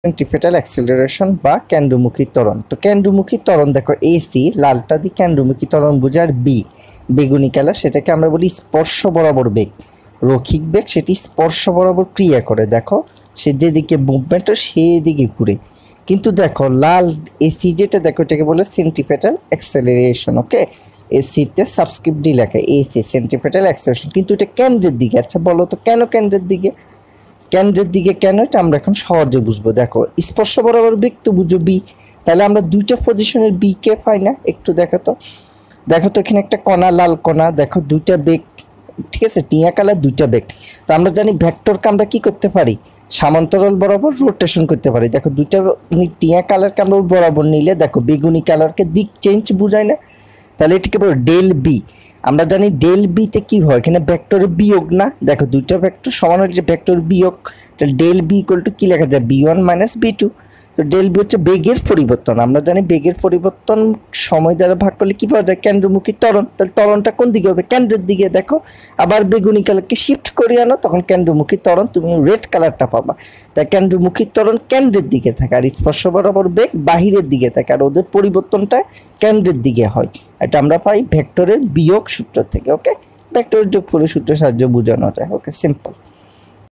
Centripetal acceleration বা কেন্দ্রমুখী ত্বরণ। তো কেন্দ্রমুখী ত্বরণ দেখো এসি লালটা দিয়ে কেন্দ্রমুখী ত্বরণ বোঝার বি বেগুনি কালার, সেটাকে আমরা বলি স্পর্শ বরাবর বেগ। রৈখিক বেগ সেটি স্পর্শ বরাবর ক্রিয়া করে, দেখো সে যেদিকে মুভমেন্ট সেদিকে ঘুরে। কিন্তু দেখো লাল এসি যেটা দেখো এটাকে বলে সেন্ট্রিপেটাল অ্যাক্সেলারেশন। ওকে, এসিতে সাবস্ক্রিপ্ট ডি লেখা এসি সেন্ট্রিপেটাল অ্যাক্সেলারেশন, কিন্তু এটা কেন্দ্রের দিকে। আচ্ছা বলো তো কেন কেন্দ্রের দিকে? কেন্দ্রের দিকে কেন এটা আমরা এখন সহজে বুঝবো। দেখো স্পর্শ বরাবর বেগ তো বুঝো বি, তাহলে আমরা দুইটা পজিশনের বি কে পাই না? একটু দেখো তো, দেখো তো এখানে একটা কণা লাল কণা, দেখো দুইটা বেগ, ঠিক আছে, টিয়া কালার দুইটা বেগ। তো আমরা জানি ভেক্টরকে আমরা কি করতে পারি? সমান্তরাল বরাবর রোটেশন করতে পারি। দেখো দুইটা টিয়া কালারকে আমরা বরাবর নিলে দেখো বেগুনি কালারকে দিক চেঞ্জ বুঝায় না? তাহলে এটাকে বলো ডেল বি। আমরা জানি ডেল বিতে কি হয়, এখানে ভেক্টরের বিয়োগ না? দেখো দুইটা ভেক্টর সমান হলে যে ভেক্টর বিয়োগ, তাহলে ডেল বি ইকুয়াল টু কি লেখা যায়? B one minus B2. তো ডেল বি হচ্ছে বেগের পরিবর্তন। আমরা জানি বেগের পরিবর্তন সময় দ্বারা ভাগ করলে কি পাওয়া যায়? কেন্দ্রমুখী ত্বরণ। তাহলে ত্বরণটা কোন দিকে হবে? কেন্দ্রের দিকে। দেখো আবার বেগুনি কালারকে শিফট করে আনো, তখন কেন্দ্রমুখী ত্বরণ তুমি রেড কালারটা পাবা। তাই কেন্দ্রমুখী ত্বরণ কেন্দ্রের দিকে থাকে, আর স্পর্শ বরাবর বেগ বাহিরের দিকে থাকে, আর ওদের পরিবর্তনটা কেন্দ্রের দিকে হয়। এটা আমরা পাই ভেক্টরের বিয়োগ সূত্র থেকে। ওকে, ভেক্টরের যোগফলের সূত্রের সাহায্যে বোঝানো যায়। ওকে, সিম্পল।